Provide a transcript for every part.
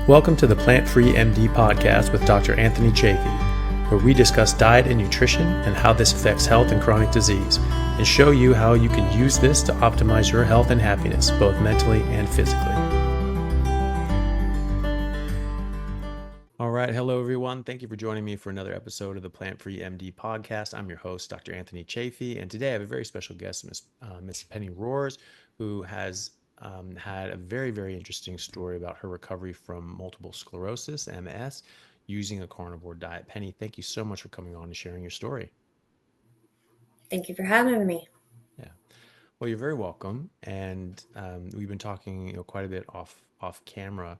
Welcome to the Plant-Free MD podcast with Dr. Anthony Chaffee, where we discuss diet and nutrition and how this affects health and chronic disease, and show you how you can use this to optimize your health and happiness, both mentally and physically. All right. Hello, everyone. Thank you for joining me for another episode of the Plant-Free MD podcast. I'm your host, Dr. Anthony Chaffee, and today I have a very special guest, Miss Pennie Roehr, who has had a very, very interesting story about her recovery from multiple sclerosis, MS, using a carnivore diet. Pennie, thank you so much for coming on and sharing your story. Thank you for having me. Yeah. Well, you're very welcome. And we've been talking, quite a bit off camera.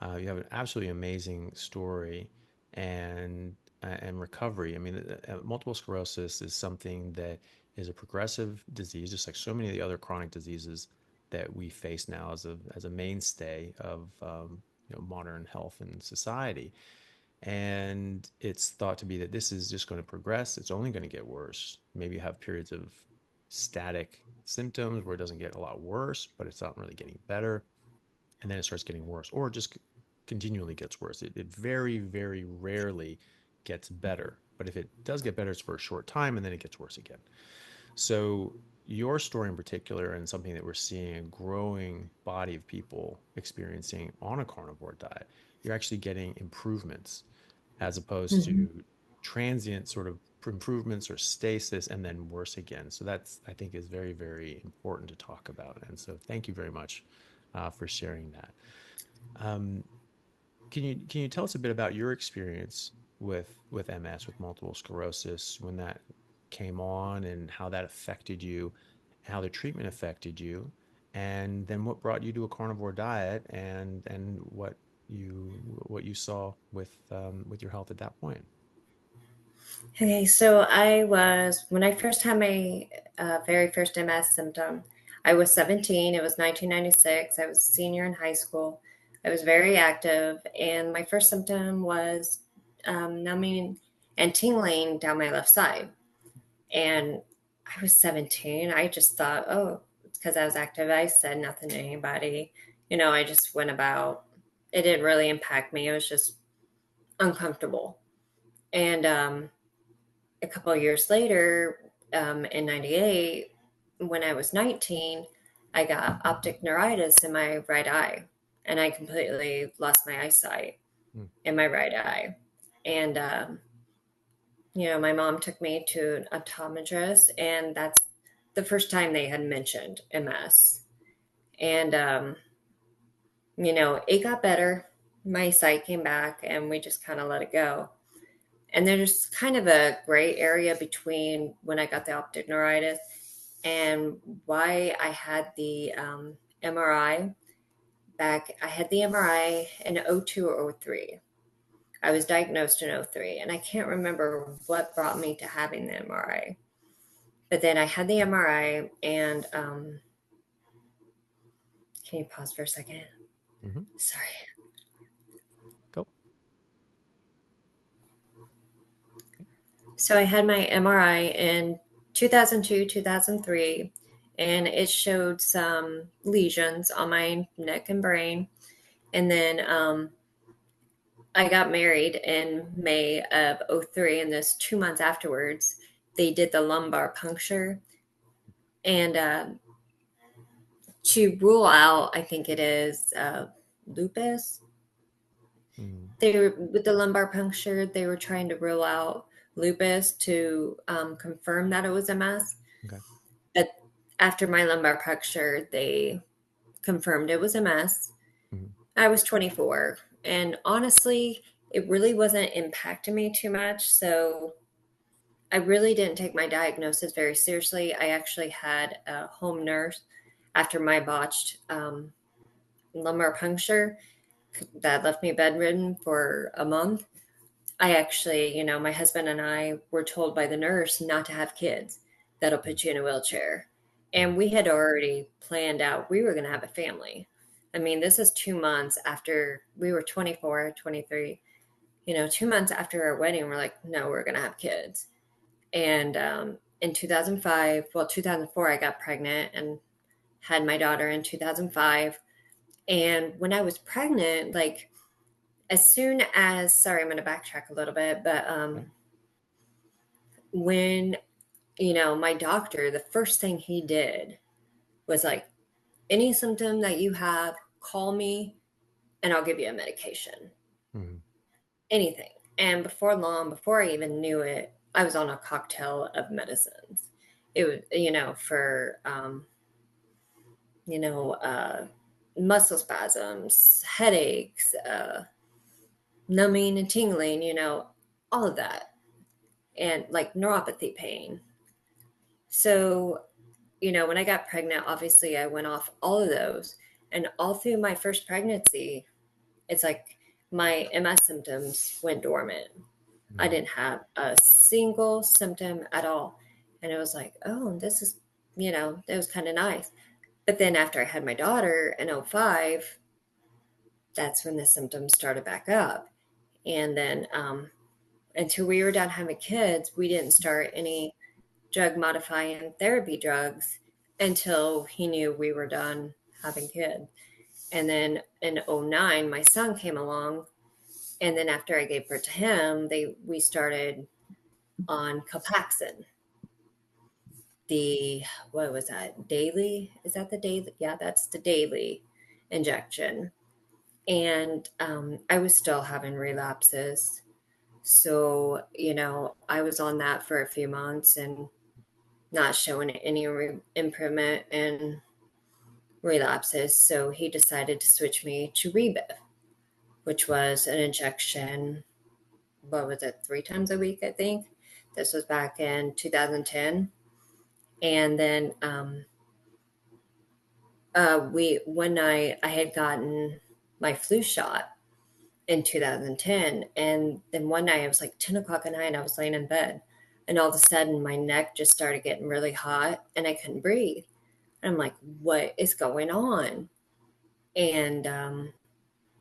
You have an absolutely amazing story and recovery. I mean, multiple sclerosis is something that is a progressive disease, just like so many of the other chronic diseases that we face now as a mainstay of modern health and society. And it's thought to be that this is just going to progress. It's only going to get worse. Maybe you have periods of static symptoms where it doesn't get a lot worse, but it's not really getting better. And then it starts getting worse, or just continually gets worse. It very, very rarely gets better. But if it does get better, it's for a short time, and then it gets worse again. So your story in particular, and something that we're seeing a growing body of people experiencing on a carnivore diet, you're actually getting improvements as opposed to transient sort of improvements or stasis and then worse again. So that's, I think, is very, very important to talk about. And so thank you very much for sharing that. Can you tell us a bit about your experience with MS, with multiple sclerosis, when that came on, and how that affected you, how the treatment affected you, and then what brought you to a carnivore diet, and what you saw with your health at that point? Okay, so when I first had my very first MS symptom, I was 17. It was 1996. I was a senior in high school. I was very active, and my first symptom was numbing and tingling down my left side. And I was 17. I just thought, oh, it's because I was active. I said nothing to anybody. I just went about. It didn't really impact me. It was just uncomfortable. And a couple of years later, in 98, when I was 19, I got optic neuritis in my right eye, and I completely lost my eyesight in my right eye. And, my mom took me to an optometrist, and that's the first time they had mentioned MS. And, it got better. My sight came back, and we just kind of let it go. And there's kind of a gray area between when I got the optic neuritis and why I had the MRI back. I had the MRI in 02 or 03. I was diagnosed in 03, and I can't remember what brought me to having the MRI. But then I had the MRI, and can you pause for a second? Mm-hmm. Sorry. Go. So I had my MRI in 2002, 2003, and it showed some lesions on my neck and brain. And then I got married in May of 03, and this 2 months afterwards, they did the lumbar puncture. And to rule out, I think it is lupus. With the lumbar puncture, they were trying to rule out lupus to confirm that it was MS. Okay. But after my lumbar puncture, they confirmed it was MS. I was 24, and honestly, it really wasn't impacting me too much. So I really didn't take my diagnosis very seriously. I actually had a home nurse after my botched lumbar puncture that left me bedridden for a month. I actually, my husband and I were told by the nurse not to have kids. That'll put you in a wheelchair. And we had already planned out we were going to have a family. I mean, this is 2 months after we were 24, 23. 2 months after our wedding, we're like, no, we're going to have kids. And in 2004, I got pregnant and had my daughter in 2005. And when I was pregnant, as soon as, sorry, I'm going to backtrack a little bit, but Okay. when, my doctor, the first thing he did was like, any symptom that you have, call me and I'll give you a medication, Mm-hmm. anything. And before long, before I even knew it, I was on a cocktail of medicines. It was, for, you know, uh, muscle spasms, headaches, numbing and tingling, all of that, and like neuropathy pain. So, when I got pregnant, obviously I went off all of those. And all through my first pregnancy, it's like my MS symptoms went dormant. I Mm-hmm. didn't have a single symptom at all. And it was like, oh, this is, it was kind of nice. But then after I had my daughter in '05, that's when the symptoms started back up. And then until we were done having kids, we didn't start any drug modifying therapy drugs until he knew we were done having kids. And then in '09, my son came along. And then after I gave birth to him, we started on Copaxone. The what was that? Daily? Is that the daily? Yeah, that's the daily injection. And I was still having relapses. So, I was on that for a few months and not showing any improvement in relapses. So he decided to switch me to Rebif, which was an injection, what was it, 3 times a week, I think. This was back in 2010. And then one night I had gotten my flu shot in 2010. And then one night it was like 10 o'clock at night and I was laying in bed. And all of a sudden my neck just started getting really hot and I couldn't breathe. And I'm like, what is going on? And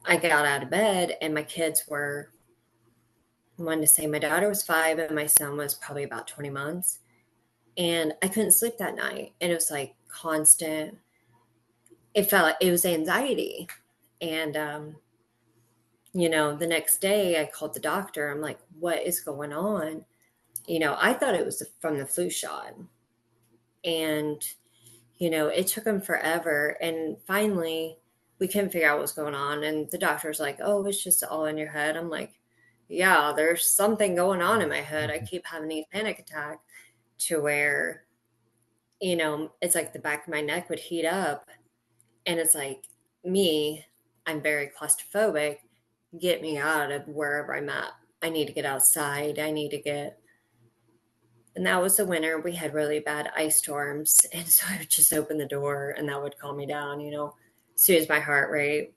I got out of bed and my kids were, I wanted to say my daughter was 5 and my son was probably about 20 months. And I couldn't sleep that night. And it was like constant, it felt like it was anxiety. And the next day I called the doctor. I'm like, what is going on? I thought it was from the flu shot. And, it took him forever. And finally, we couldn't figure out what was going on. And the doctor's like, oh, it's just all in your head. I'm like, yeah, there's something going on in my head. I keep having these panic attacks to where, it's like the back of my neck would heat up. And it's like, me, I'm very claustrophobic. Get me out of wherever I'm at. I need to get outside. I need to get. And that was the winter. We had really bad ice storms. And so I would just open the door and that would calm me down, As soon as my heart rate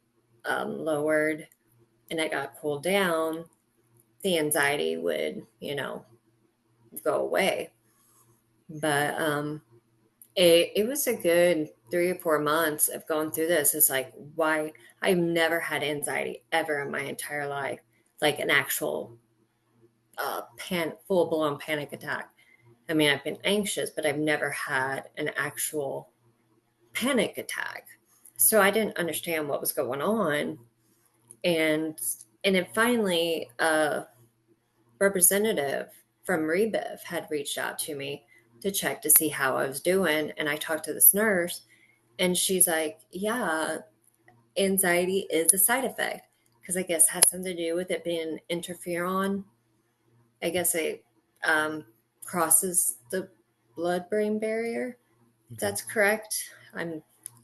lowered and I got cooled down, the anxiety would, go away. But it was a good 3 or 4 months of going through this. It's like, why? I've never had anxiety ever in my entire life, like an actual full blown panic attack. I mean, I've been anxious, but I've never had an actual panic attack. So I didn't understand what was going on. And and then finally, a representative from Rebiv had reached out to me to check to see how I was doing. And I talked to this nurse, and she's like, yeah, anxiety is a side effect because I guess it has something to do with it being interferon. I guess it um, crosses the blood brain barrier. Okay. That's correct. I'm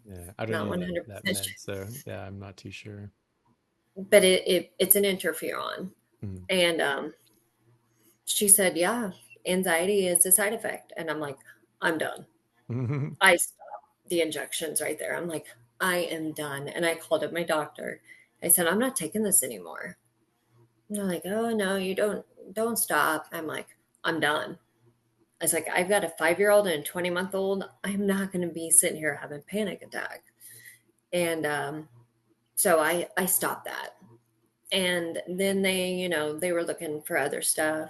Yeah, I don't not need that 100% med, sure. so yeah, I'm not too sure. But it's an interferon. Mm. And she said, yeah, anxiety is a side effect. And I'm like, I'm done. I stopped the injections right there. I'm like, I am done. And I called up my doctor. I said, I'm not taking this anymore. And they're like, oh no, you don't stop. I'm like, I'm done. I was like, I've got a 5-year-old and a 20-month old. I'm not going to be sitting here having a panic attack. And so I stopped that. And then they were looking for other stuff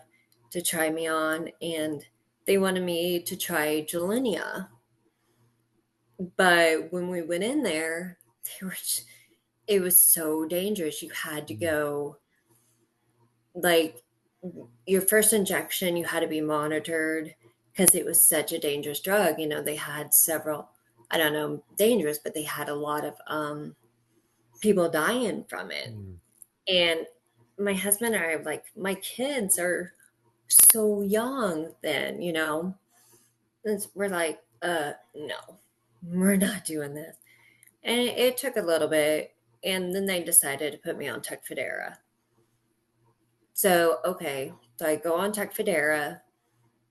to try me on, and they wanted me to try Gilenia. But when we went in there, they were it was so dangerous. You had to Mm, go, like, your first injection, you had to be monitored because it was such a dangerous drug. They had several, I don't know, dangerous, but they had a lot of people dying from it. mm, And my husband and I, like, my kids are so young then, we're like, no, we're not doing this. And it took a little bit. And then they decided to put me on Tecfidera. So, okay. So I go on Tecfidera.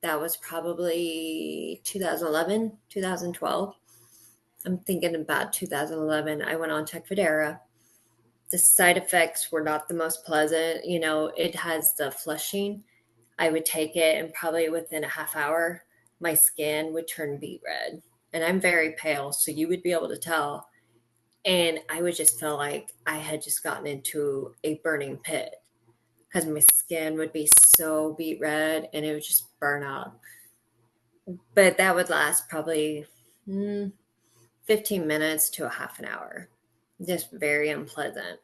That was probably 2011, 2012. I'm thinking about 2011. I went on Tecfidera. The side effects were not the most pleasant. It has the flushing. I would take it, and probably within a half hour, my skin would turn beet red. And I'm very pale, so you would be able to tell. And I would just feel like I had just gotten into a burning pit because my skin would be so beet red and it would just burn up. But that would last probably 15 minutes to a half an hour. Just very unpleasant.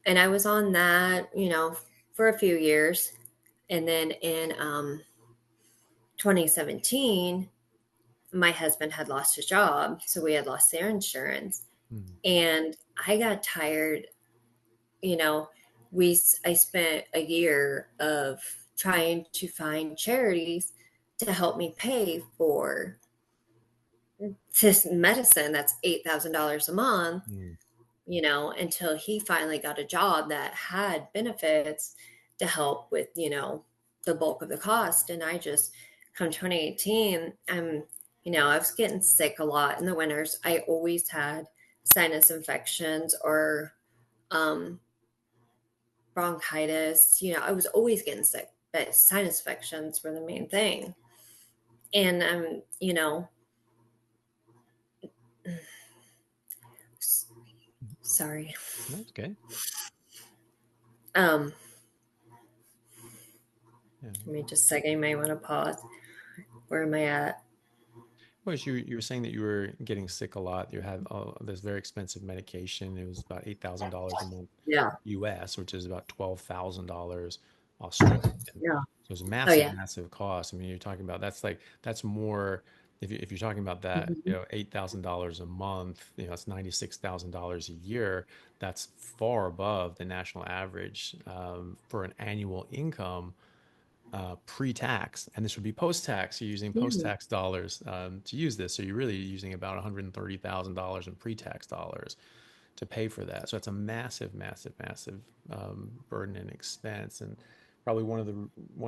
And I was on that, for a few years. And then in 2017, my husband had lost his job. So we had lost their insurance. mm, And I got tired. you know I spent a year of trying to find charities to help me pay for this medicine that's $8,000 a month, mm, until he finally got a job that had benefits to help with, the bulk of the cost. And I just, come 2018, I was getting sick a lot in the winters. I always had sinus infections or um, bronchitis. I was always getting sick, but sinus infections were the main thing. And mm. sorry. That's okay. Um, Yeah. Give me just a second. You may want to pause. Where am I at? Well, you were saying that you were getting sick a lot. You had this very expensive medication. It was about $8,000 a month Yeah. US, which is about $12,000 Australian. Yeah. So it's a Oh massive, yeah. massive cost. I mean, you're talking about that's more if you're talking about that, Hmm. $8,000 a month, that's $96,000 a year. That's far above the national average for an annual income pre-tax, and this would be post-tax. You're using Yeah. post-tax dollars to use this, so you're really using about $130,000 in pre-tax dollars to pay for that. So it's a massive, massive, massive burden and expense, and probably one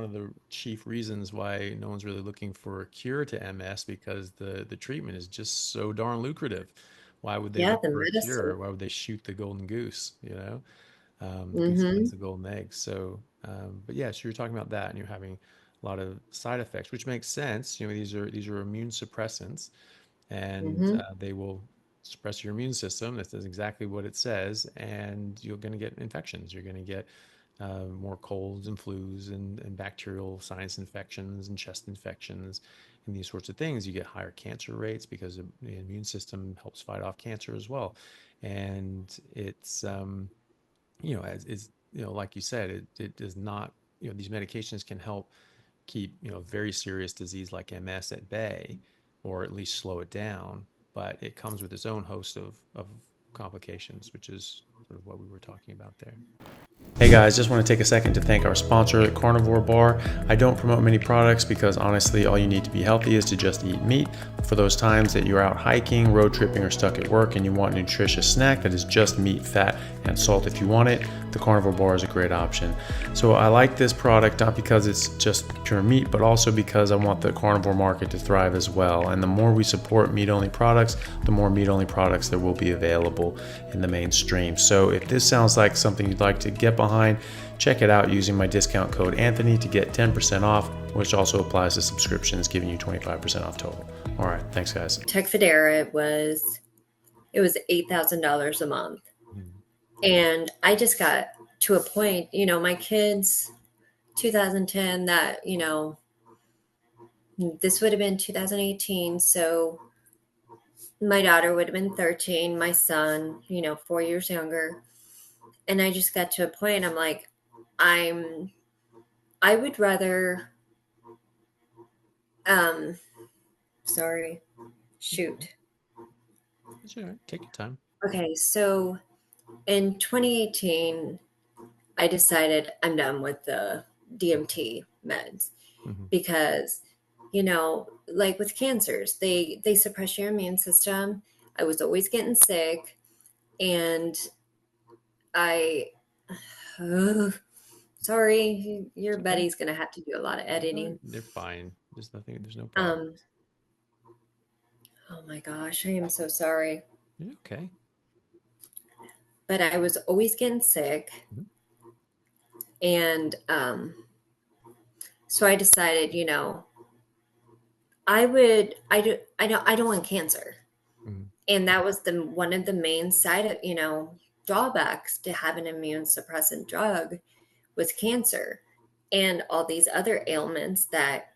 of the chief reasons why no one's really looking for a cure to MS because the treatment is just so darn lucrative. Why would they Yeah. look The for a medicine. cure? Why would they shoot the golden goose? The goose that lays Hmm. the golden eggs. So, but yeah, so you're talking about that, and you're having a lot of side effects, which makes sense. These are immune suppressants, and Hmm. they will suppress your immune system. That is exactly what it says, and you're going to get infections. You're going to get more colds and flus and bacterial sinus infections and chest infections and these sorts of things. You get higher cancer rates because the immune system helps fight off cancer as well. And it's as is like you said, it does not, these medications can help keep very serious disease like MS at bay, or at least slow it down, but it comes with its own host of complications, which is sort of what we were talking about there. Hey guys, just want to take a second to thank our sponsor, Carnivore Bar. I don't promote many products because honestly, all you need to be healthy is to just eat meat. For those times that you're out hiking, road tripping, or stuck at work and you want a nutritious snack that is just meat, fat, and salt if you want it, the Carnivore Bar is a great option. So I like this product not because it's just pure meat, but also because I want the carnivore market to thrive as well. And the more we support meat-only products, the more meat-only products there will be available in the mainstream. So if this sounds like something you'd like to get behind, check it out using my discount code Anthony to get 10% off, which also applies to subscriptions, giving you 25% off total. All right, thanks guys. Tecfidera, it was $8,000 a month. Mhm. And I just got to a point, my kids, 2010, that, this would have been 2018. So My daughter would have been 13, my son, 4 years younger. And I just got to a point, I'm like, I'm, I would rather, um, sorry, Okay. shoot. That's all right. Take your time. Okay, so in 2018, I decided I'm done with the DMT meds Hmm. because, like with cancers, they suppress your immune system. I was always getting sick, and I, sorry, your It's okay. buddy's gonna have to do a lot of No, editing. they're fine. There's nothing. There's no problem. Um, oh my gosh, I am so sorry. Yeah, okay. But I was always getting sick, Hmm. and so I decided, I don't want cancer. Hmm. And that was the one of the main drawbacks to have an immune suppressant drug was cancer and all these other ailments that,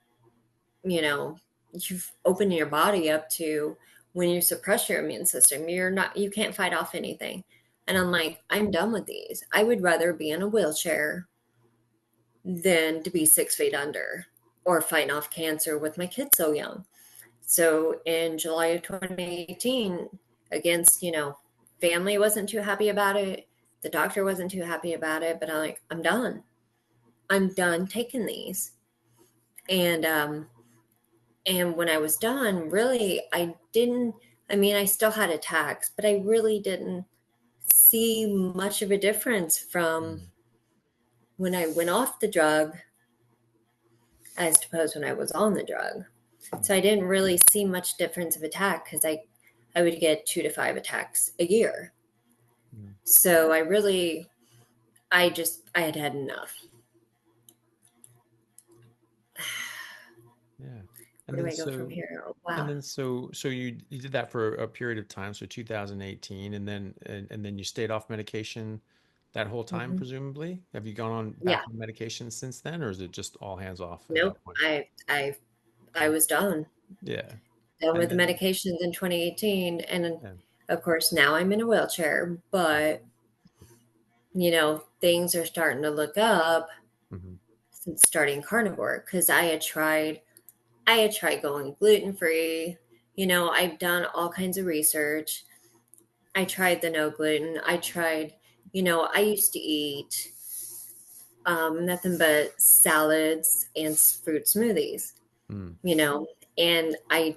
you know, you've opened your body up to when you suppress your immune system. You can't fight off anything. And I'm like, I'm done with these. I would rather be in a wheelchair than to be 6 feet under or fighting off cancer with my kids so young. So in July of 2018, against, family wasn't too happy about it. The doctor wasn't too happy about it, but I'm like, I'm done. I'm done taking these. And and when I was done, really I didn't I mean, I still had attacks, but I really didn't see much of a difference from Hmm. when I went off the drug as opposed when I was on the drug. So I didn't really see much difference of attack because I would get 2 to 5 attacks a year. Hmm. So I had had enough. Yeah. And Where do then I go from so here? Oh, and wow. then so you did that for a period of time, so 2018, and then you stayed off medication that whole time, Hmm. presumably. Have you gone on Yeah. back on medication since then, or is it just all hands off at Nope. that point? I Okay. was done. Yeah. Done And with the then medications in 2018. And yeah. of course, now I'm in a wheelchair, but, things are starting to look up Hmm. since starting carnivore because I had tried going gluten free. I've done all kinds of research. I tried the no gluten. I used to eat nothing but salads and fruit smoothies, Mm. you know, and I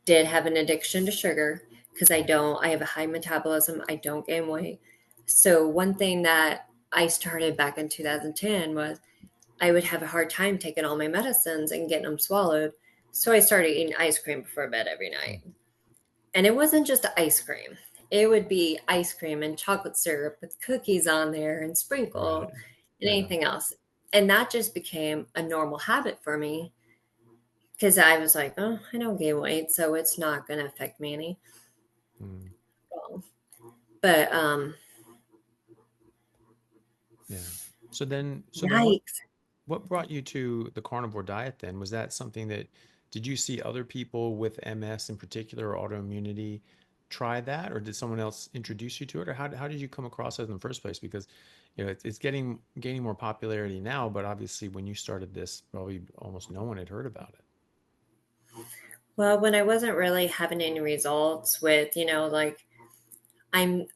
did have an addiction to sugar because I have a high metabolism. I don't gain weight. So, one thing that I started back in 2010 was I would have a hard time taking all my medicines and getting them swallowed. So, I started eating ice cream before bed every Mm. night. And it wasn't just ice cream. It would be ice cream and chocolate syrup with cookies on there and Right. sprinkled and Yeah. anything else. And that just became a normal habit for me because I was like, oh, I don't gain weight, so it's not going to affect me any. Mm. Well, but Yeah. So then yikes. what brought you to the carnivore diet then? Was that something that did you see other people with MS in particular or autoimmunity try that, or did someone else introduce you to it, or how did you come across it in the first place? Because it's getting gaining more popularity now, but obviously when you started this, probably almost no one had heard about it. Well, when I wasn't really having any results with, like I'm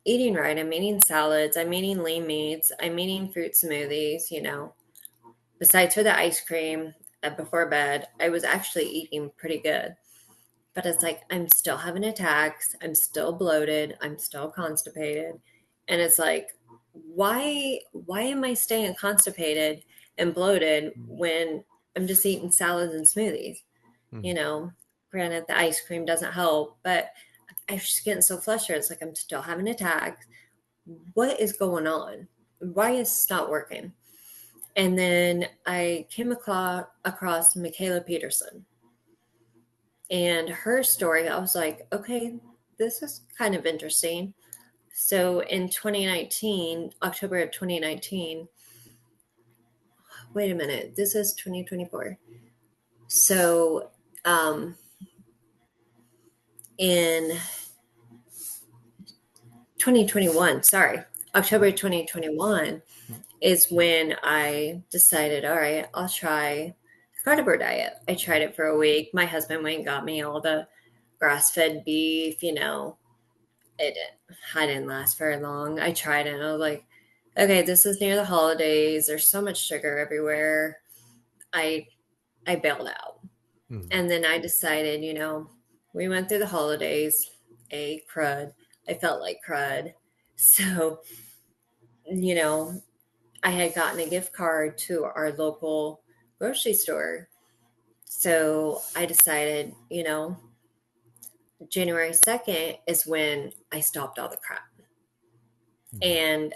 eating right, I'm eating salads, I'm eating lean meats, I'm eating fruit smoothies, besides for the ice cream before bed, I was actually eating pretty good. But it's like I'm still having attacks, I'm still bloated, I'm still constipated. And it's like, why am I staying constipated and bloated when I'm just eating salads and smoothies? You Mm-hmm. know, Granted the ice cream doesn't help, but I'm just getting so flustered. It's like I'm still having attacks. What is going on? Why is this not working? And then I came across Michaela Peterson and her story. I was like, okay, this is kind of interesting. So in 2019, October of 2019, wait a minute, this is 2024. So, um, in 2021, sorry, October 2021 is when I decided, all right, I'll try the carnivore diet. I tried it for a week. My husband went and got me all the grass fed beef, it I didn't last very long. I tried it and I was like, okay, this is near the holidays. There's so much sugar everywhere. I I bailed out. Mm-hmm. And then I decided, we went through the holidays, ate crud. I felt like crud. So, you know, I had gotten a gift card to our local grocery store. So I decided, January 2nd is when I stopped all the crap. Mm-hmm. And,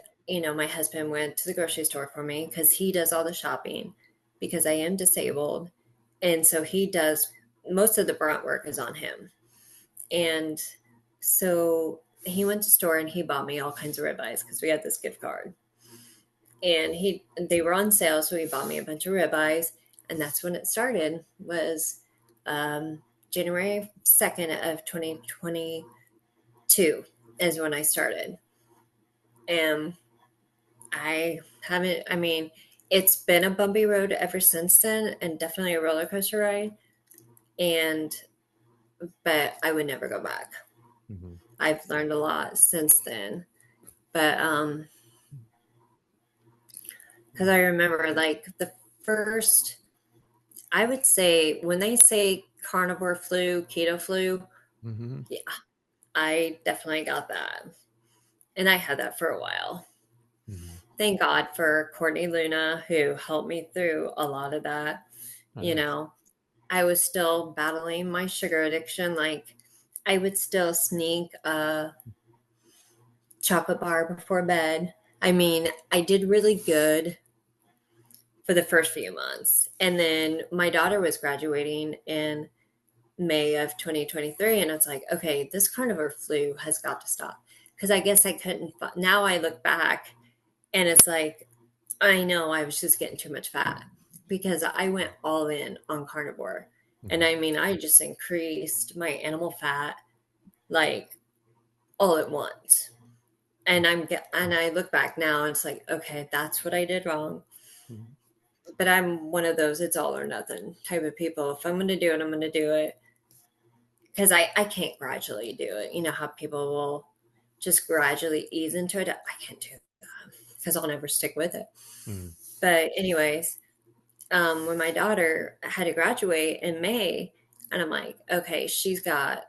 my husband went to the grocery store for me because he does all the shopping because I am disabled. And so he does most of the brunt work is on him. And so he went to the store and he bought me all kinds of ribeyes because we had this gift card. And they were on sale, so he bought me a bunch of ribeyes, and that's when it started. Was January 2nd of 2022 is when I started, and I haven't. I mean, it's been a bumpy road ever since then, and definitely a roller coaster ride. And but I would never go back. Mm-hmm. I've learned a lot since then, but because I remember like the first, I would say when they say carnivore flu, keto flu, Mm-hmm. yeah, I definitely got that. And I had that for a while. Mm-hmm. Thank God for Courtney Luna, who helped me through a lot of that. You Nice. know, I was still battling my sugar addiction. Like, I would still sneak a chocolate bar before bed. I mean, I did really good for the first few months. And then my daughter was graduating in May of 2023. And it's like, okay, this carnivore flu has got to stop. Because I guess I couldn't. Now I look back and it's like, I know I was just getting too much fat because I went all in on carnivore. And Mm-hmm. I mean, I just increased my animal fat like all at once. And I look back now and it's like, okay, that's what I did wrong. Mm-hmm. But I'm one of those it's all or nothing type of people. If I'm going to do it, I'm going to do it because I can't gradually do it. You know how people will just gradually ease into it. I can't do that because I'll never stick with it. Mm-hmm. But anyways, when my daughter had to graduate in May, and I'm like, okay, she's got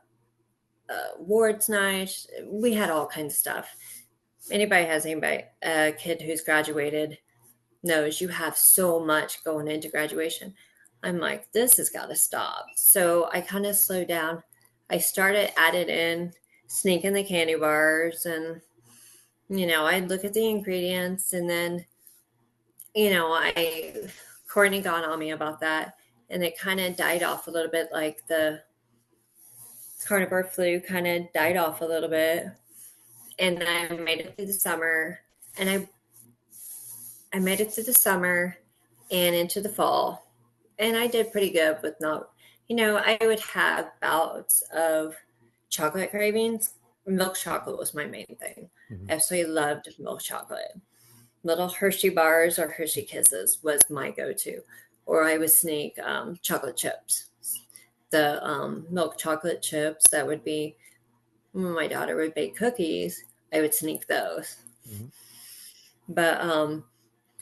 awards night. We had all kinds of stuff. Anybody a kid who's graduated knows you have so much going into graduation. I'm like, this has got to stop. So I kind of slowed down. I started adding in, sneaking the candy bars, and I'd look at the ingredients, and then I Courtney got on me about that, and it kind of died off a little bit, like the carnivore flu kind of died off a little bit, and I made it through the summer, and I made it through the summer and into the fall, and I did pretty good with not, I would have bouts of chocolate cravings. Milk chocolate was my main thing. Mm-hmm. I absolutely loved milk chocolate. Little Hershey bars or Hershey Kisses was my go-to, or I would sneak chocolate chips. The milk chocolate chips that would be when my daughter would bake cookies. I would sneak those. Mm-hmm. But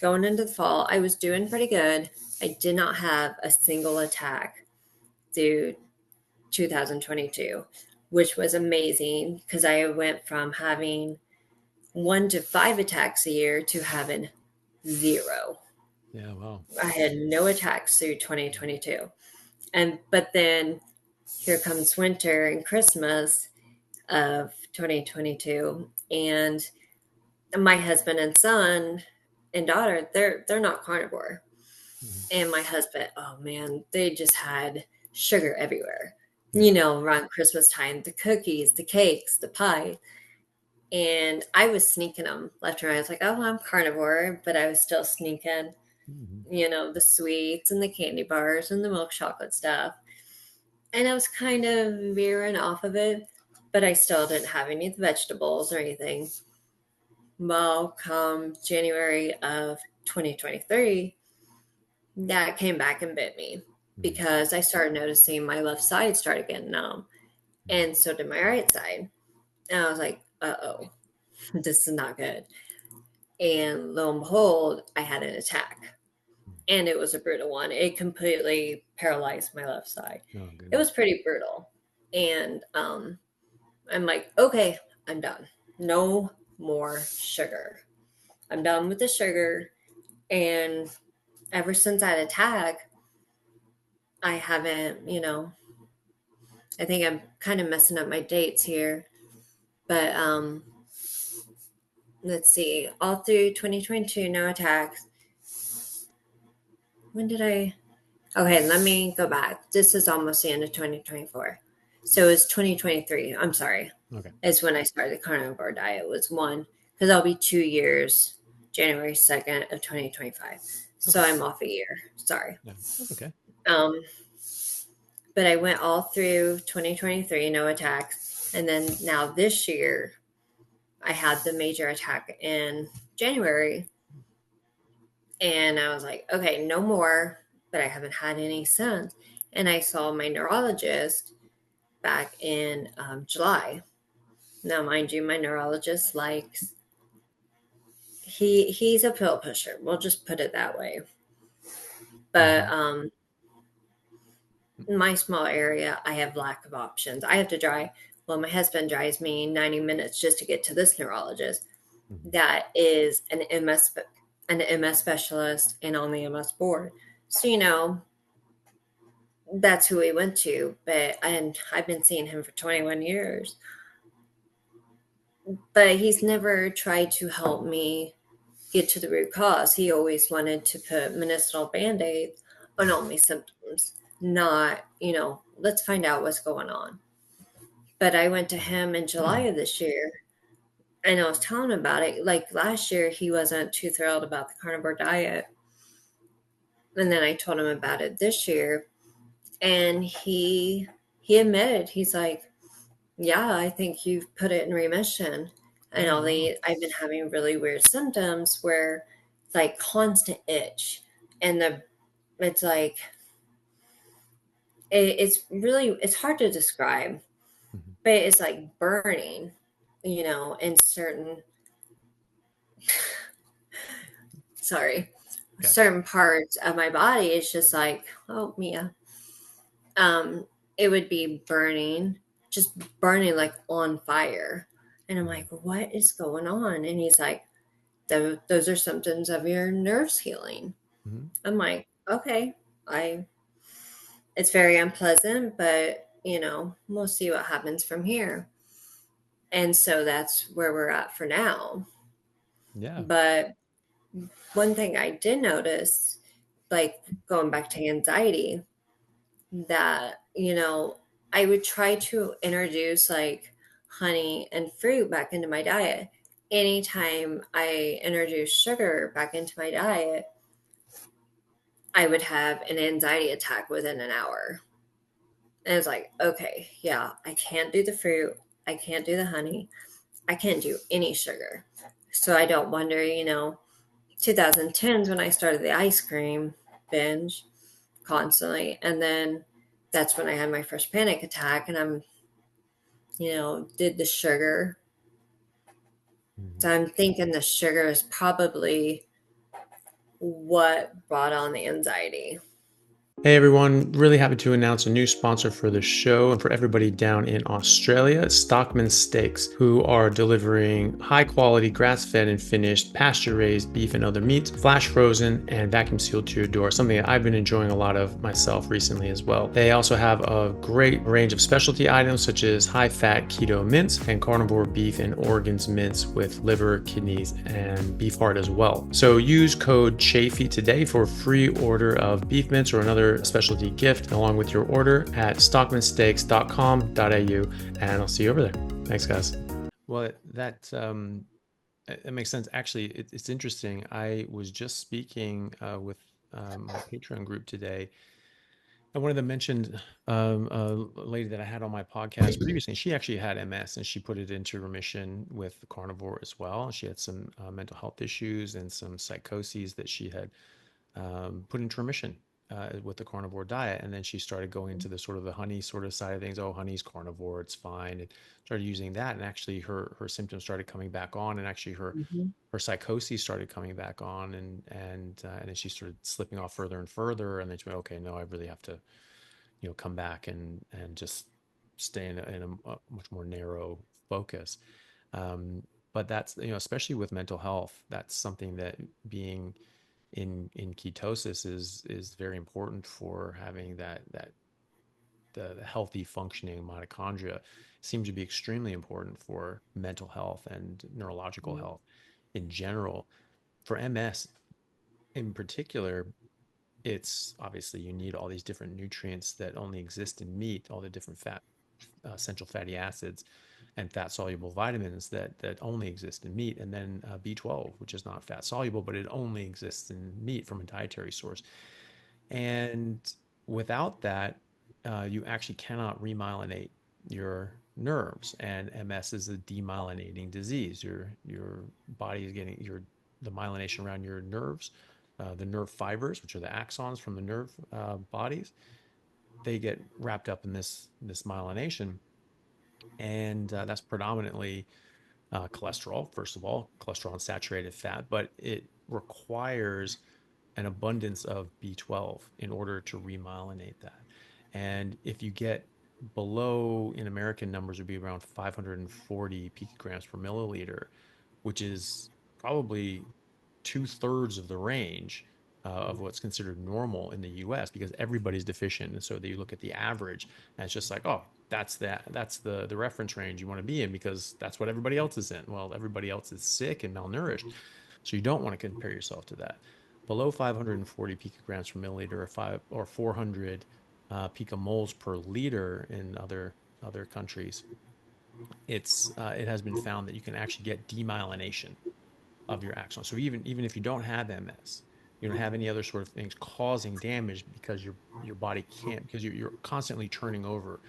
going into the fall, I was doing pretty good. I did not have a single attack through 2022, which was amazing because I went from having 1 to 5 attacks a year to having zero. Yeah. Wow. I had no attacks through 2022. But then here comes winter and Christmas of 2022, and my husband and son and daughter, they're not carnivore. Mm-hmm. And my husband, oh man, they just had sugar everywhere. Yeah. Around Christmas time, the cookies, the cakes, the pie. And I was sneaking them left and right. I was like, oh, I'm carnivore, but I was still sneaking, Mm-hmm. the sweets and the candy bars and the milk chocolate stuff. and I was kind of veering off of it, but I still didn't have any of the vegetables or anything. Well, come January of 2023, that came back and bit me Mhm. because I started noticing my left side started getting numb, Mhm. and so did my right side. And I was like, uh oh, this is not good. And lo and behold, I had an attack. Mhm. And it was a brutal one. It completely paralyzed my left side. Oh It was goodness. pretty brutal. And I'm like, okay, I'm done. No more sugar. I'm done with the sugar. And ever since that attack, I haven't, I think I'm kind of messing up my dates here. But let's see, all through 2022, no attacks. When did I? Okay, let me go back. This is almost the end of 2024. So it's 2023. I'm sorry. Okay. Is when I started the carnivore diet was one because I'll be 2 years, January 2nd of 2025. So Okay. I'm off a year. Sorry. Yeah, that's okay. Um, but I went all through 2023, no attacks. And then now this year, I had the major attack in January. And I was like, okay, no more. But I haven't had any since. And I saw my neurologist back in July. Now, mind you, my neurologist likes he's a pill pusher. We'll just put it that way. But Hmm. in my small area, I have lack of options. I have to drive. Well, my husband drives me 90 minutes just to get to this neurologist. Hmm. That is an MS specialist and on the MS board. So that's who we went to. And I've been seeing him for 21 years. But he's never tried to help me get to the root cause. He always wanted to put medicinal band aids on all my symptoms, not, let's find out what's going on. But I went to him in July of this year and I was telling him about it. Like last year, he wasn't too thrilled about the carnivore diet. And then I told him about it this year and he admitted, he's like, yeah, I think you've put it in remission. And Oh wow. I've been having really weird symptoms where like constant itch and it's like it's hard to describe, Hmm. but it's like burning, in sorry, Gotcha. certain parts of my body. It's just like, oh Mia, um, it would be burning, just burning like on fire, and I'm Hmm. like, what is going on? And he's like, those are symptoms of your nerves healing. Hmm. I'm like, okay, I it's very unpleasant, but we'll see what happens from here. And so that's where we're at for now. Yeah. But one thing I did notice, like going back to anxiety, that, I would try to introduce like honey and fruit back into my diet. Anytime I introduce sugar back into my diet, I would have an anxiety attack within an hour. And it's like, okay, yeah, I can't do the fruit. I can't do the honey. I can't do any sugar. So I don't wonder, 2010s when I started the ice cream binge constantly. And then that's when I had my first panic attack and did the sugar. Hmm. So I'm thinking the sugar is probably what brought on the anxiety. Hey everyone, really happy to announce a new sponsor for the show and for everybody down in Australia, Stockman Steaks, who are delivering high quality grass fed and finished pasture raised beef and other meats, flash frozen and vacuum sealed to your door, something that I've been enjoying a lot of myself recently as well. They also have a great range of specialty items such as high fat keto mince and carnivore beef and organs mince with liver, kidneys, and beef heart as well. So use code Chaffee today for a free order of beef mince or another specialty gift along with your order at stockmansteaks.com.au, and I'll see you over there. Thanks, guys. Well, that makes sense. Actually, it's interesting. I was just speaking with my Patreon group today, I wanted to mention a lady that I had on my podcast previously. She actually had MS and she put it into remission with the carnivore as well. She had some mental health issues and some psychoses that she had put into remission with the carnivore diet. And then she started going into the sort of the honey sort of side of things. Oh, honey's carnivore, it's fine. And started using that. And actually her symptoms started coming back on. And actually Mhm. her psychoses started coming back on. And then she started slipping off further and further. And then she went, okay, no, I really have to, come back and just stay in a much more narrow focus. Um, but that's, especially with mental health, that's something that being in ketosis is very important for having that the healthy functioning mitochondria seem to be extremely important for mental health and neurological health in general. For MS in particular, it's obviously you need all these different nutrients that only exist in meat, all the different essential fatty acids and fat soluble vitamins that only exist in meat, and then B12, which is not fat soluble, but it only exists in meat from a dietary source. And without that, you actually cannot remyelinate your nerves. And MS is a demyelinating disease. Your body is getting the myelination around your nerves, the nerve fibers, which are the axons from the nerve bodies. They get wrapped up in this myelination, and that's predominantly cholesterol. First of all, cholesterol and saturated fat, but it requires an abundance of B12 in order to remyelinate that. And if you get below, in American numbers, would be around 540 picograms per milliliter, which is probably two-thirds of the range of what's considered normal in the US, because everybody's deficient. And so you look at the average and it's just like, oh, that's the reference range you want to be in because that's what everybody else is in. Well, everybody else is sick and malnourished. So you don't want to compare yourself to that. Below 540 picograms per milliliter or 400 picomoles per liter in other countries, it has been found that you can actually get demyelination of your axon. So even if you don't have MS, you don't have any other sort of things causing damage because your body can't, because you're constantly turning over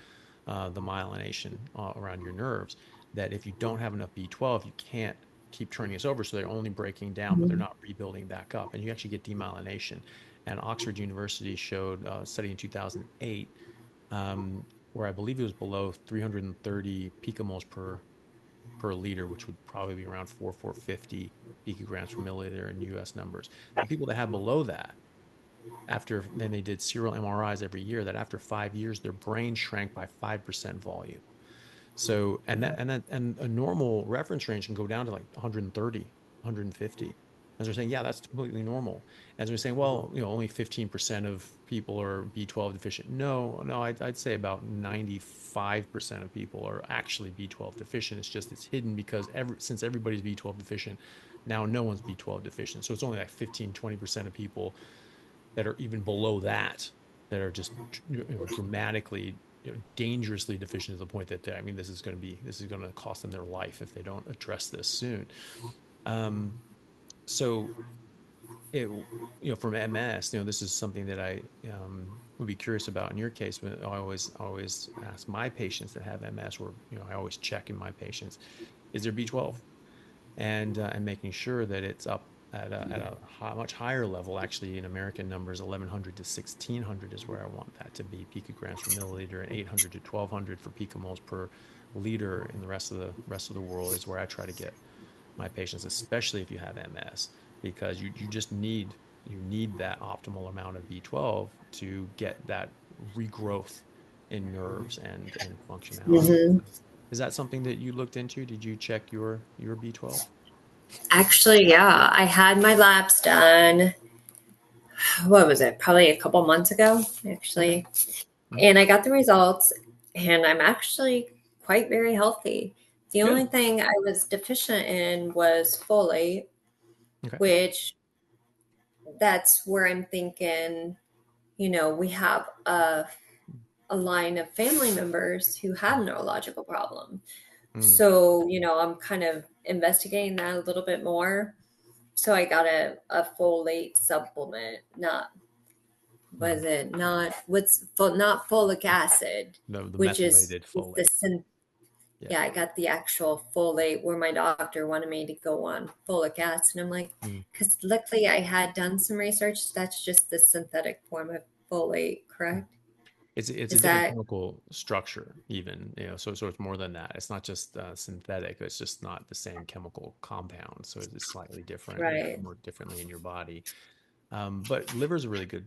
the myelination around your nerves. That if you don't have enough B12, you can't keep turning this over. So they're only breaking down, but they're Mhm. not rebuilding back up, and you actually get demyelination. And Oxford University showed a study in 2008 where I believe it was below 330 picomoles per liter, which would probably be around 450 picograms per milliliter in US numbers. The people that had below that, after then they did serial MRIs every year, that after 5 years, their brain shrank by 5% volume. So, and a normal reference range can go down to like 130, 150. As they're saying, yeah, that's completely normal. As they're saying, well, only 15% of people are B12 deficient. No, I'd say about 95% of people are actually B12 deficient. It's just it's hidden because since everybody's B12 deficient, now no one's B12 deficient. So it's only like 15, 20% of people that are even below that are just dramatically dangerously deficient to the point that I mean this is going to cost them their life if they don't address this soon. Um, so it from MS, this is something that I would be curious about in your case. But I always ask my patients that have MS, or I always check in my patients, is there B12? And making sure that it's up at a much higher level. Actually, in American numbers, 1100 to 1600 is where I want that to be picograms per milliliter, and 800 to 1200 for picomoles per liter. In the rest of the world is where I try to get my patients, especially if you have MS, because you just need that optimal amount of B12 to get that regrowth in nerves and functionality. Mhm. Is that something that you looked into? Did you check your B12? Actually, yeah, I had my labs done. What was it? Probably a couple months ago, Okay. actually. Mm, And I got the results, and I'm actually quite very healthy. The only good. thing I was deficient in was folate, Okay. which that's where I'm thinking, we have a line of family members who have Mm, neurological problem. mm, So, I'm kind of investigating that a little bit more. So I got a folate supplement, not Mhm. was it not what's not folic acid, No, the which methylated is the folate. syn Yeah. yeah, I got the actual folate where my doctor wanted me to go on folic acid. I'm like, Mm. because luckily I had done some research. That's just the synthetic form of folate, correct? It's a Is different that chemical structure, even, so it's more than that. It's not just synthetic. It's just not the same chemical compound, so it's slightly different and right? work differently in your body. But liver is a really good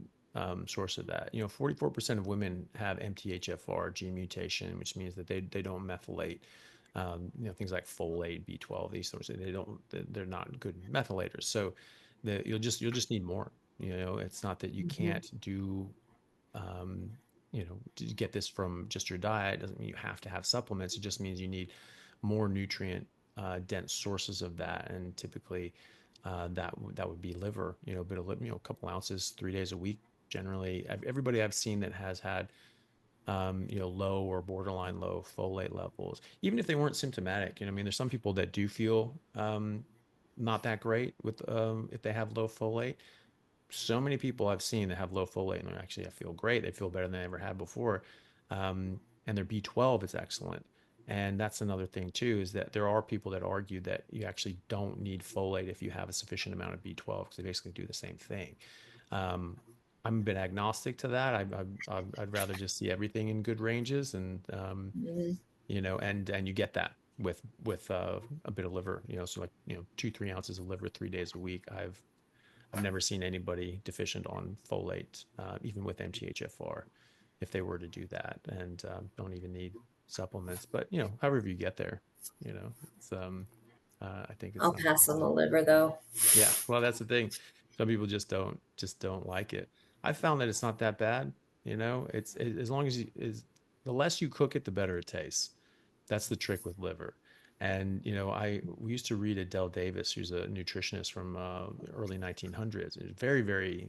source of that. 44% of women have MTHFR gene mutation, which means that they don't methylate. Things like folate, B12, these sorts of, they're not good methylators. So you'll just need more. It's not that you Hmm. can't do um, to get this from just your diet. Doesn't mean you have to have supplements. It just means you need more nutrient dense sources of that, and typically that would be liver. A bit of a couple ounces 3 days a week. Generally, everybody I've seen that has had low or borderline low folate levels, even if they weren't symptomatic. I mean, there's some people that do feel not that great with if they have low folate. So many people I've seen that have low folate and they're actually, I feel great. They feel better than they ever had before. And their B12 is excellent. And that's another thing too, is that there are people that argue that you actually don't need folate if you have a sufficient amount of B12 because they basically do the same thing. Um, I'm a bit agnostic to that. I'd rather just see everything in good ranges, and Hmm. and you get that with a bit of liver, so like 2-3 ounces of liver 3 days a week. I've never seen anybody deficient on folate, even with MTHFR, if they were to do that, and don't even need supplements. But however you get there, it's I think it's I'll not too pass on bad. the liver though. Yeah, well, that's the thing. Some people just don't like it. I found that it's not that bad. As long as the less you cook it, the better it tastes. That's the trick with liver. And we used to read Adele Davis, who's a nutritionist from the early 1900s. A very, very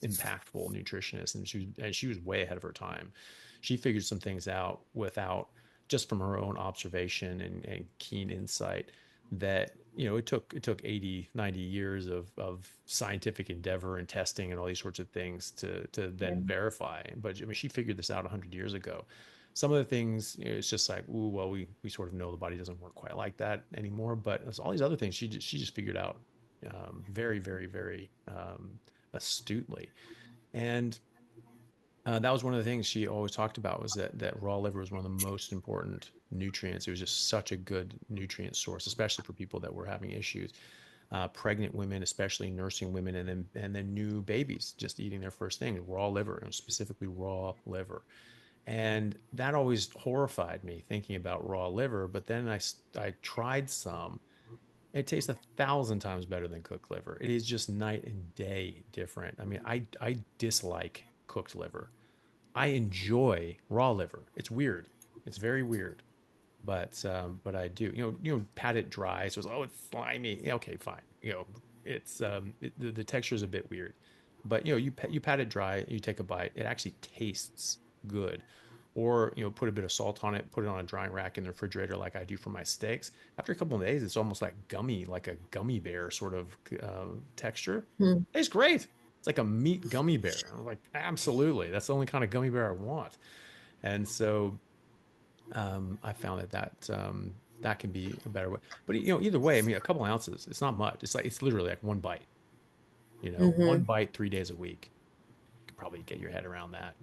impactful nutritionist, and she was way ahead of her time. She figured some things out without just from her own observation and keen insight that it took 80, 90 years of scientific endeavor and testing and all these sorts of things to then Mhm. verify. But I mean, she figured this out 100 years ago. Some of the things, it's just like, ooh, well, we sort of know the body doesn't work quite like that anymore. But it's all these other things she just figured out very, very, very astutely. And that was one of the things she always talked about, was that raw liver was one of the most important nutrients. It was just such a good nutrient source, especially for people that were having issues. Pregnant women, especially nursing women, and then new babies just eating their first thing, raw liver, and specifically raw liver. And that always horrified me, thinking about raw liver. But then I tried some. It tastes 1,000 times better than cooked liver. It is just night and day different. I mean, I dislike cooked liver. I enjoy raw liver. It's weird. It's very weird, but I do. Pat it dry. So it's, oh, it's slimy. Yeah, okay, fine. The texture is a bit weird, but you pat it dry. You take a bite. It actually tastes good. Or put a bit of salt on it. Put it on a drying rack in the refrigerator, like I do for my steaks. After a couple of days, it's almost like gummy, like a gummy bear sort of texture. Hmm. It's great. It's like a meat gummy bear. I'm like, absolutely. That's the only kind of gummy bear I want. And so I found that can be a better way. But either way, I mean, a couple ounces, it's not much. It's literally like one bite. One Hmm. bite 3 days a week. You could probably get your head around that.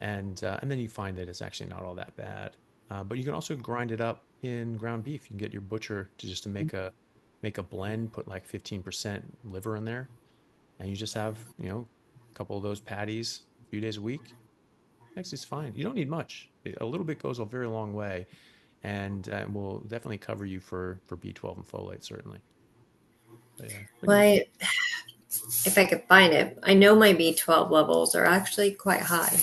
And then you find that it's actually not all that bad. But you can also grind it up in ground beef. You can get your butcher to make a blend, put like 15% liver in there, and you just have a couple of those patties a few days a week. Actually, it's fine. You don't need much. A little bit goes a very long way, and will definitely cover you for B12 and folate, certainly. But yeah, but Well, if I could find it, I know my B12 levels are actually quite high.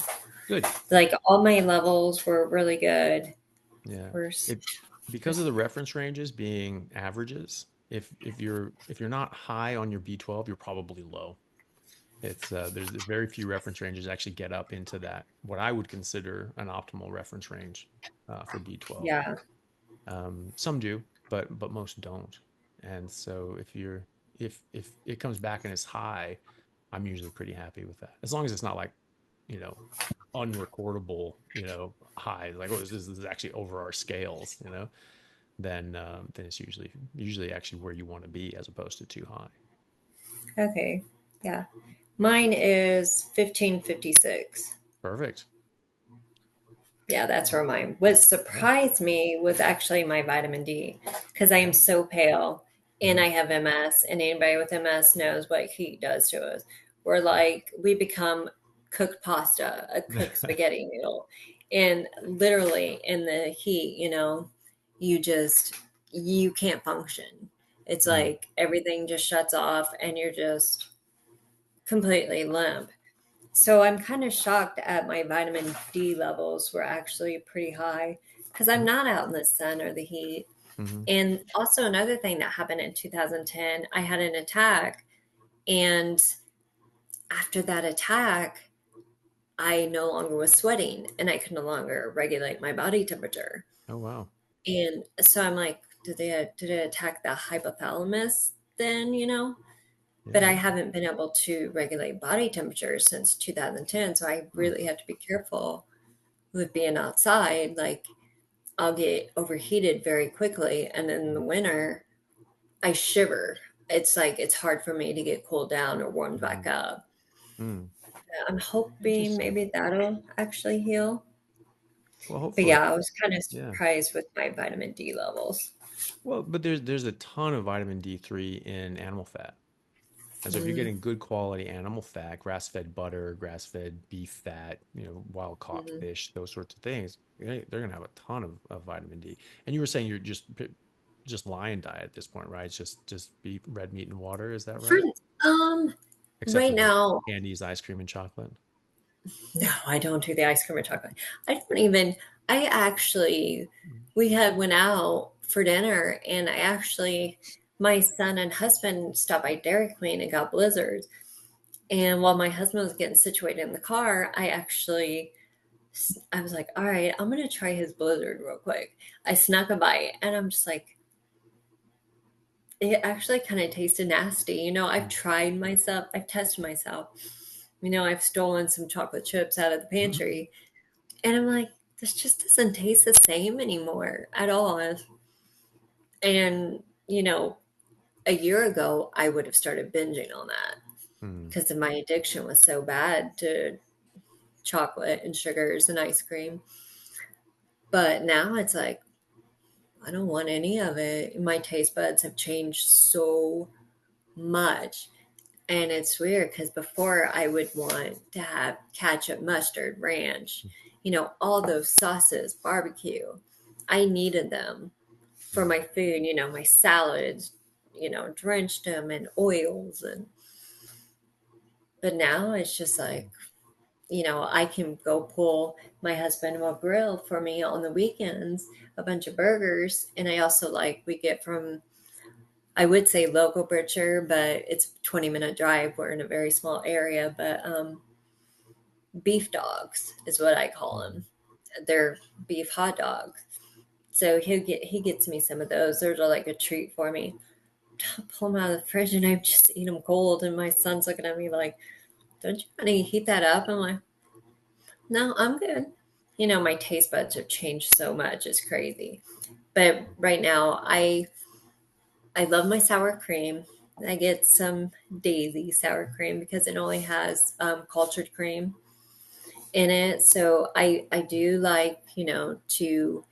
good. Like all my levels were really good. Yeah, We're it because of the reference ranges being averages. If you're not high on your B12, you're probably low. There's very few reference ranges actually get up into that, what I would consider an optimal reference range for B12. yeah. Some do, but most don't. And so if it comes back and it's high, I'm usually pretty happy with that. As long as it's not like, you know, unrecordable, highs, like, oh, this is actually over our scales, then it's usually actually where you want to be as opposed to too high. Okay. Yeah. Mine is 1556. Perfect. Yeah, that's where mine. What Yeah. surprised me was actually my vitamin D because I am Yeah. so pale and Hmm. I have MS, and anybody with MS knows what heat does to us. We're like, we become cooked pasta, a cooked spaghetti noodle. And literally in the heat, you just, you can't function. It's Mm, like everything just shuts off and you're just completely limp. So I'm kind of shocked at my vitamin D levels were actually pretty high because I'm not out in the sun or the heat. mm-hmm. And also another thing that happened in 2010, I had an attack, and after that attack, I no longer was sweating and I could no longer regulate my body temperature. Oh, wow. And so I'm like, did it attack the hypothalamus then, But I Yeah. haven't been able to regulate body temperature since 2010, so I Hmm. really have to be careful with being outside. Like, I'll get overheated very quickly, and in the winter, I shiver. It's like it's hard for me to get cooled down or warmed back Mm, up. mm. I'm hoping Interesting. maybe that'll actually heal. Well, But hopefully. yeah, I was kind of Yeah. surprised with my vitamin D levels. Well, but there's a ton of vitamin D3 in animal fat. And so if you're Mm-hmm. getting good quality animal fat, grass-fed butter, grass-fed beef fat, wild caught Mm-hmm. fish, those sorts of things, they're going to have a ton of vitamin D. And you were saying you're just lion diet at this point, right? It's just beef, red meat and water. Is that For right? Except for right like now, candies, ice cream, and chocolate. no, I don't do the ice cream or chocolate. I don't even. I actually, we had went out for dinner, and my son and husband stopped by Dairy Queen and got blizzards. And while my husband was getting situated in the car, I was like, all right, I'm gonna try his blizzard real quick. I snuck a bite, and I'm just like, it actually kind of tasted nasty. I've Mm, tried myself. I've tested myself. I've stolen some chocolate chips out of the mm, pantry. And I'm like, this just doesn't taste the same anymore at all. And, a year ago, I would have started binging on that mm, because my addiction was so bad to chocolate and sugars and ice cream. But now it's like, I don't want any of it. My taste buds have changed so much. And it's weird because before I would want to have ketchup, mustard, ranch, all those sauces, barbecue. I needed them for mm, my food, my salads, drenched them in oils. But now it's just like, mm, I can go pull, my husband will grill for me on the weekends a bunch of burgers. And I also like, we get from, I would say local butcher, but it's a 20-minute drive. We're in a very small area, but beef dogs is what I call mm, them. They're beef hot dogs. So he gets me some of those. Those are like a treat for me. I pull them out of the fridge and I just eat them cold. And my son's looking at me like, "Don't you want to heat that up?" I'm like, "No, I'm good." My taste buds have changed so much. It's crazy. But right now, I love my sour cream. I get some Daisy sour cream because it only has cultured cream in it. So I do like, to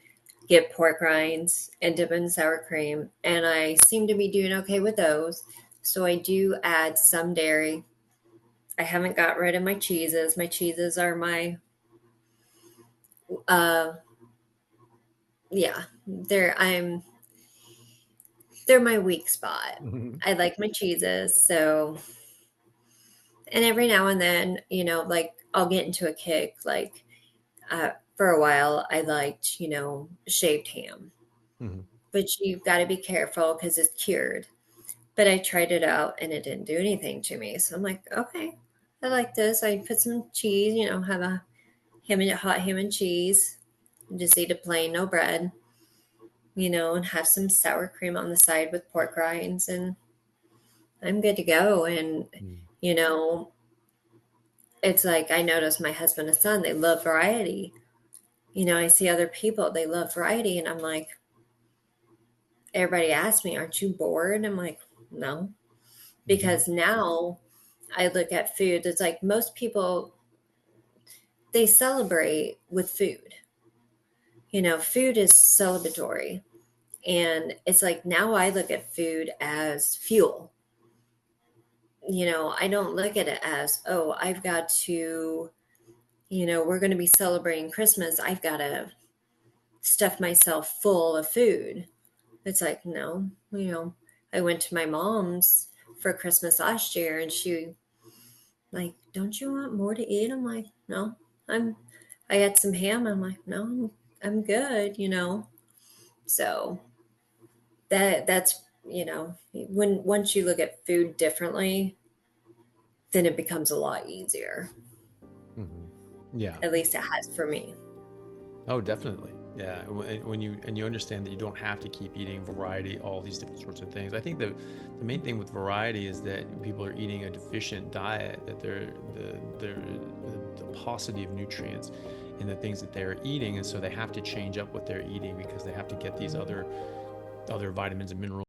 get pork rinds and dip in sour cream. And I seem to be doing okay with those. So I do add some dairy. I haven't got rid of my cheeses. My cheeses are uh yeah, they're my weak spot. mm, I like my cheeses, so and every now and then, like I'll get into a kick. Like for a while, I liked, shaved ham, mm, but you've got to be careful because it's cured. But I tried it out and it didn't do anything to me. So I'm like, okay, I like this. I put some cheese, have a hot ham and cheese, and just eat it plain, no bread, and have some sour cream on the side with pork rinds, and I'm good to go. And mm. You know, it's like I notice my husband and son, they love variety. I see other people, they love variety, and I'm like, everybody asks me, aren't you bored? I'm like, no, Mm-hmm. because now I look at food. It's like most people, they celebrate with food. Food is celebratory. And it's like now I look at food as fuel. I don't look at it as, oh, I've got to, we're going to be celebrating Christmas. I've got to stuff myself full of food. It's like, no, I went to my mom's for Christmas last year and she like, don't you want more to eat? I'm like, no, I'm, I had some ham. I'm like, no, I'm good. So that's, when once you look at food differently, then it becomes a lot easier. Mm-hmm. Yeah. At least it has for me. Oh, definitely. Yeah. When you understand that you don't have to keep eating variety, all these different sorts of things. I think the main thing with variety is that people are eating a deficient diet, that the paucity of nutrients in the things that they're eating, and so they have to change up what they're eating because they have to get these other vitamins and minerals